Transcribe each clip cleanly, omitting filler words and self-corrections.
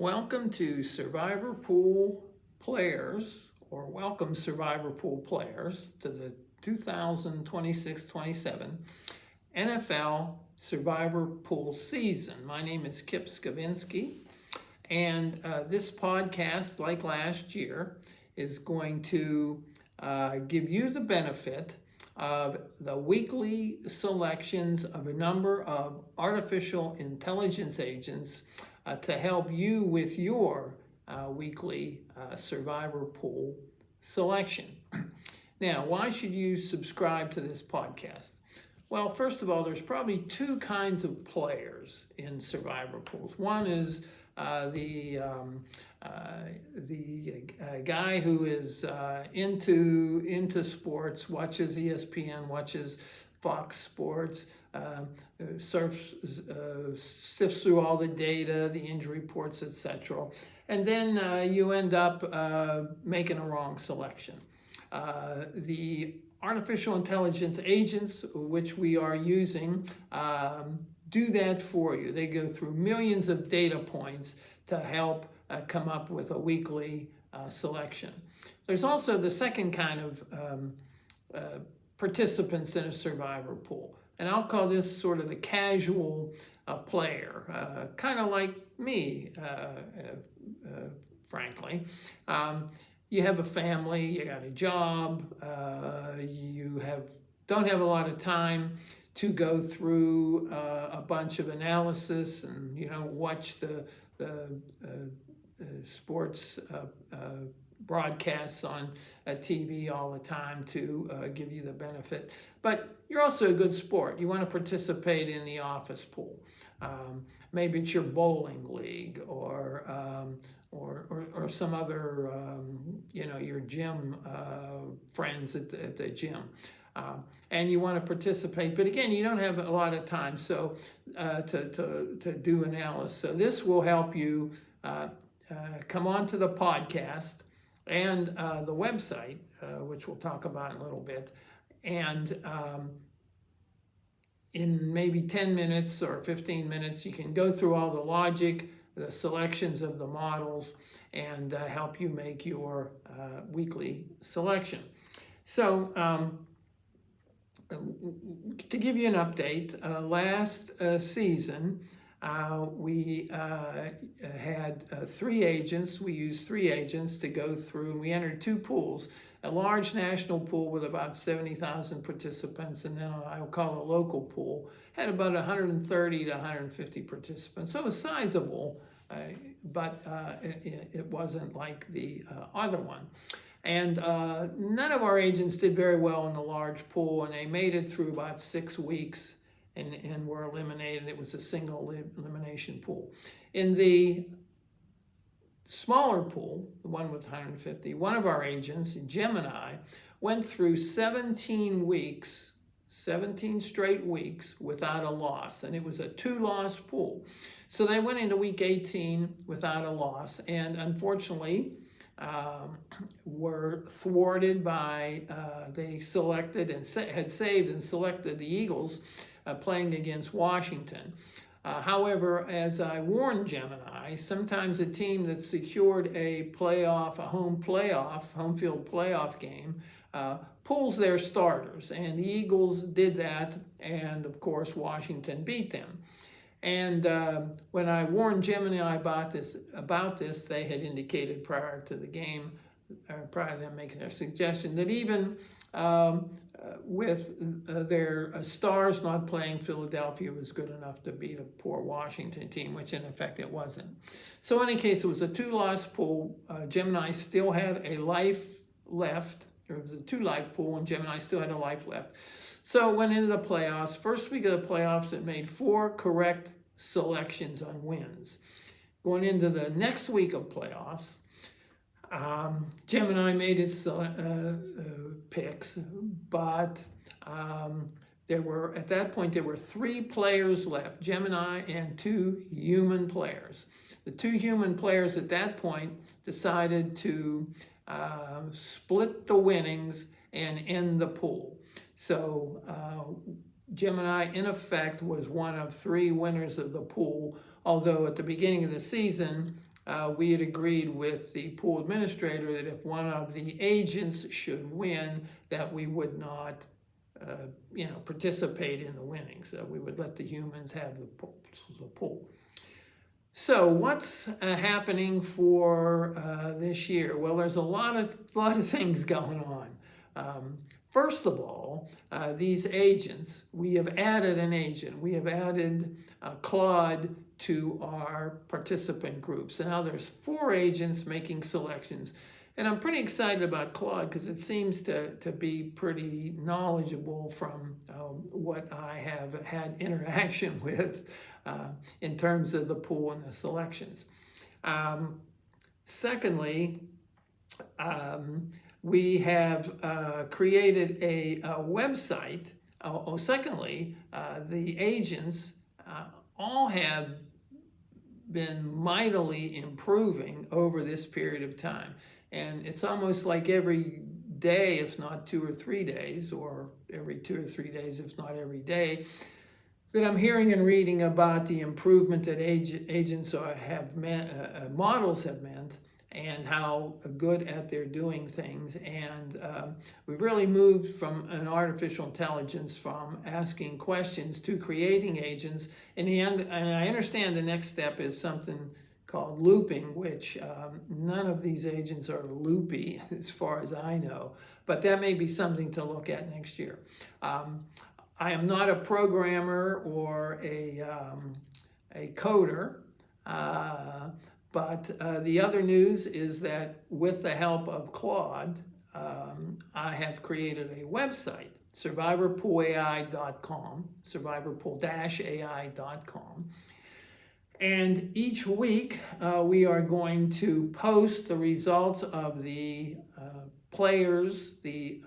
Welcome to Survivor Pool Players, or welcome Survivor Pool Players to the 2026-27 NFL Survivor Pool season. My name is Kip Skavinsky, and this podcast, like last year, is going to give you the benefit of the weekly selections of a number of artificial intelligence agents to help you with your weekly Survivor Pool selection. Now, why should you subscribe to this podcast? Well, first of all, there's probably two kinds of players in Survivor Pools. One is the guy who is into sports, watches ESPN, watches Fox Sports, sifts through all the data, the injury reports, etc. And then you end up making a wrong selection. The artificial intelligence agents, which we are using, do that for you. They go through millions of data points to help come up with a weekly selection. There's also the second kind of participants in a Survivor pool. And I'll call this sort of the casual player, kind of like me, frankly. You have a family, you got a job, you don't have a lot of time to go through a bunch of analysis and watch the sports broadcasts on TV all the time to give you the benefit. But you're also a good sport. You want to participate in the office pool. Maybe it's your bowling league or some other, your gym friends at the gym. And you want to participate, but again, you don't have a lot of time to do analysis. So this will help you come on to the podcast and the website, which we'll talk about in a little bit, and in maybe 10 minutes or 15 minutes, you can go through all the logic, the selections of the models, and help you make your weekly selection. So to give you an update, last season we had three agents. We used three agents to go through, and we entered two pools. A large national pool with about 70,000 participants, and then I'll call a local pool, had about 130 to 150 participants. So it was sizable, but it wasn't like the other one. And none of our agents did very well in the large pool, and they made it through about 6 weeks and were eliminated. It was a single elimination pool. In the smaller pool, the one with 150, one of our agents, Gemini, went through 17 straight weeks without a loss, and it was a 2-loss pool. So they went into week 18 without a loss, and unfortunately were thwarted by, they selected and had saved and selected the Eagles playing against Washington. However, as I warned Gemini, sometimes a team that secured a home field playoff game, pulls their starters, and the Eagles did that, and of course Washington beat them. And when I warned Gemini about this, they had indicated prior to the game, prior to them making their suggestion, that even with their stars not playing, Philadelphia was good enough to beat a poor Washington team, which in effect it wasn't. So in any case, it was a 2-loss pool. Gemini still had a life left. There was a 2-life pool, and Gemini still had a life left. So went into the playoffs. First week of the playoffs, it made 4 correct selections on wins. Going into the next week of playoffs, Gemini made its picks, but at that point there were 3 players left, Gemini and 2 human players. The 2 human players at that point decided to split the winnings and end the pool. So Gemini, in effect, was one of 3 winners of the pool, although at the beginning of the season, we had agreed with the pool administrator that if one of the agents should win, that we would not participate in the winnings. We would let the humans have the pool. So what's happening for this year? Well, there's a lot of things going on. First of all, these agents, we have added an agent. We have added Claude to our participant groups. So now there's 4 agents making selections. And I'm pretty excited about Claude because it seems to be pretty knowledgeable from what I have had interaction with in terms of the pool and the selections. Secondly, we have created a website. Secondly, the agents all have been mightily improving over this period of time. And it's almost like every day, if not 2 or 3 days, or every 2 or 3 days, if not every day, that I'm hearing and reading about the improvement that agents have models have meant, and how good at their doing things. And we've really moved from an artificial intelligence, from asking questions to creating agents. In the end, and I understand the next step is something called looping, which none of these agents are loopy as far as I know, but that may be something to look at next year. I am not a programmer or a coder, but the other news is that with the help of Claude, I have created a website, SurvivorPool-AI.com, SurvivorPool-AI.com. And each week we are going to post the results of the players, the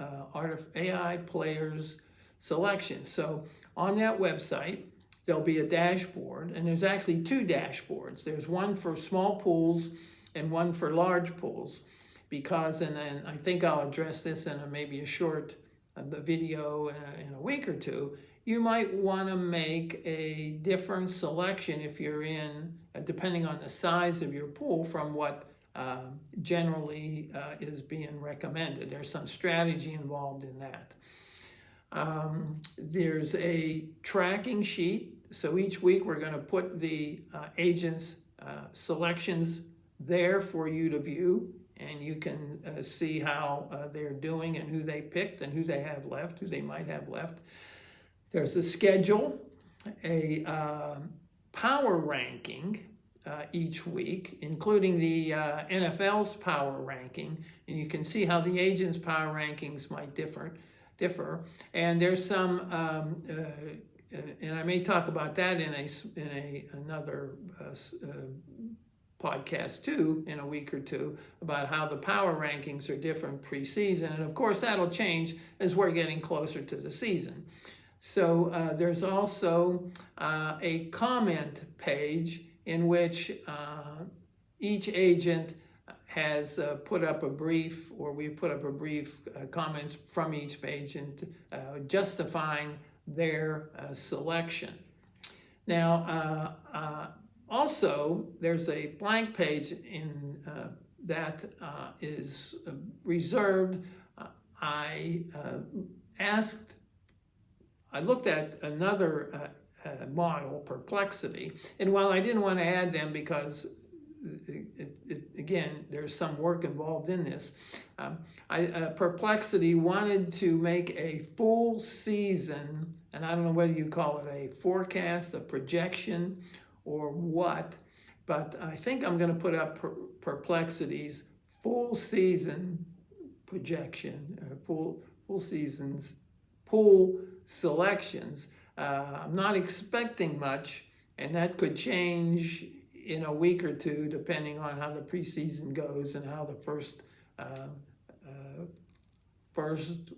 AI players selection. So on that website, there'll be a dashboard, and there's actually 2 dashboards. There's one for small pools and one for large pools, because, and I think I'll address this in maybe a short video in a week or 2, you might want to make a different selection if you're in, depending on the size of your pool, from what generally is being recommended. There's some strategy involved in that. There's a tracking sheet. So each week we're going to put the agents' selections there for you to view, and you can see how they're doing and who they picked and who they have left, who they might have left. There's a schedule, a power ranking each week, including the NFL's power ranking, and you can see how the agents' power rankings might differ. And there's some, and I may talk about that in another podcast too, in a week or 2, about how the power rankings are different preseason, and of course that'll change as we're getting closer to the season. So there's also a comment page in which each agent has put up a brief, or we put up a brief comments from each agent justifying their selection. Now, also, there's a blank page in that is reserved. I looked at another model, Perplexity, and while I didn't want to add them because again, there's some work involved in this, Perplexity wanted to make a full season, and I don't know whether you call it a forecast, a projection, or what, but I think I'm going to put up Perplexity's full season projection, full seasons pool selections. I'm not expecting much, and that could change in a week or 2 depending on how the preseason goes and how the first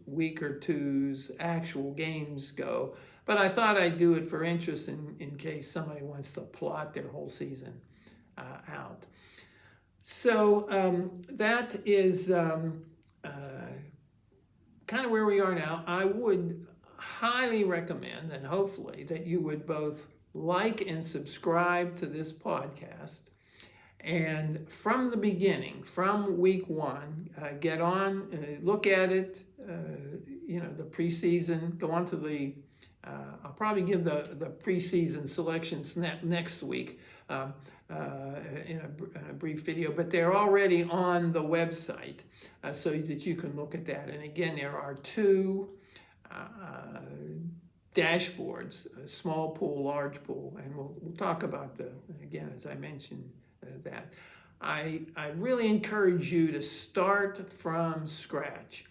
week or 2's actual games go. But I thought I'd do it for interest in case somebody wants to plot their whole season out. So that is kind of where we are now. I would highly recommend, and hopefully, that you would both like and subscribe to this podcast, And from the beginning, from week one, get on, look at it, the preseason, go on to I'll probably give the preseason selections next week in a brief video, but they're already on the website so that you can look at that. And again, there are two dashboards, small pool, large pool, and we'll talk about again, as I mentioned, that. I really encourage you to start from scratch.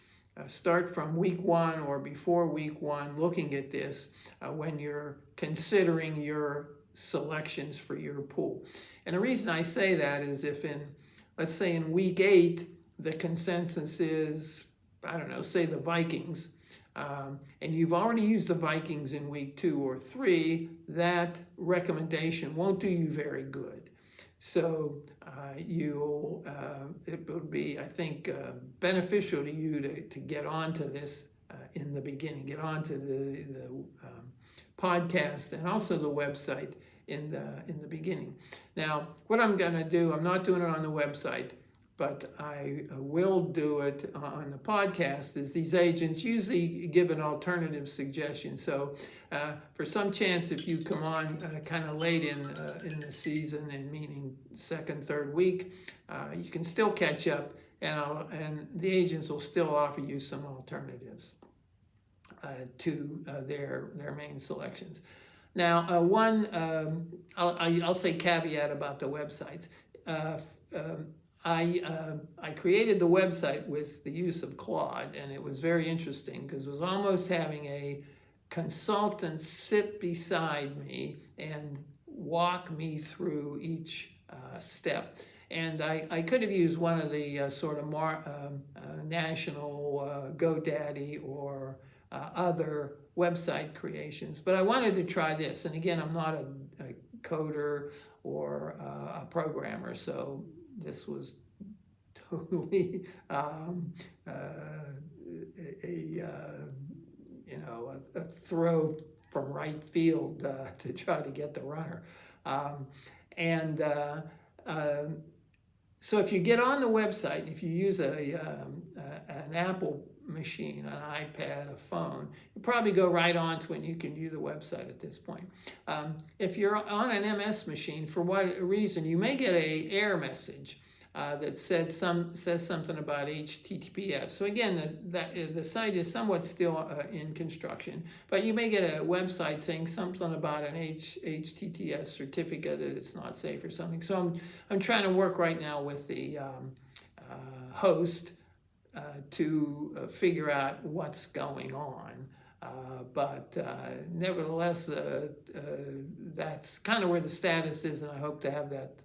Start from week one or before week one looking at this when you're considering your selections for your pool. And the reason I say that is if let's say in week 8, the consensus is, I don't know, say the Vikings, and you've already used the Vikings in week 2 or 3, that recommendation won't do you very good. So it would be, I think, beneficial to you to get onto this in the beginning, get onto the podcast and also the website in the beginning. Now, what I'm going to do, I'm not doing it on the website, but I will do it on the podcast, is these agents usually give an alternative suggestion. So for some chance, if you come on kind of late in the season, and meaning second, third week, you can still catch up, and the agents will still offer you some alternatives to their main selections. Now, I'll say caveat about the websites. I created the website with the use of Claude, and it was very interesting because it was almost having a consultant sit beside me and walk me through each step. And I could have used one of the sort of national GoDaddy or other website creations, but I wanted to try this. And again, I'm not a coder or a programmer, so this was totally a throw from right field to try to get the runner. So if you get on the website, if you use an Apple machine, an iPad, a phone, you probably go right on to it and you can view the website at this point. If you're on an MS machine, for what reason, you may get an error message that says something about HTTPS. So again, the site is somewhat still in construction, but you may get a website saying something about an HTTPS certificate that it's not safe or something. So I'm trying to work right now with the host to figure out what's going on. But nevertheless, that's kind of where the status is, and I hope to have that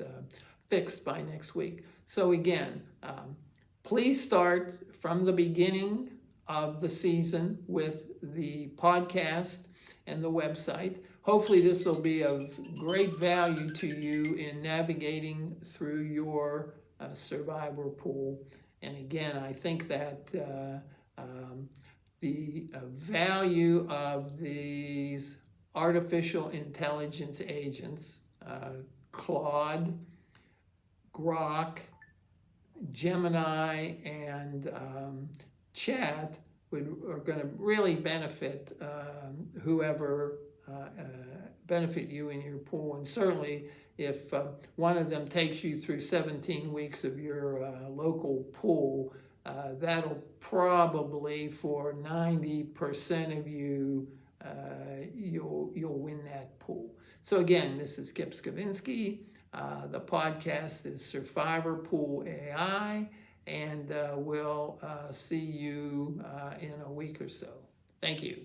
fixed by next week. So again, please start from the beginning of the season with the podcast and the website. Hopefully this will be of great value to you in navigating through your Survivor pool. And again, I think that the value of these artificial intelligence agents, Claude, Grok, Gemini, and Chat are going to really benefit whoever benefit you in your pool. And certainly if one of them takes you through 17 weeks of your local pool, that'll probably, for 90% of you, you'll win that pool. So again, this is Kip Skavinsky. The podcast is SurvivorPool-AI, and we'll see you in a week or so. Thank you.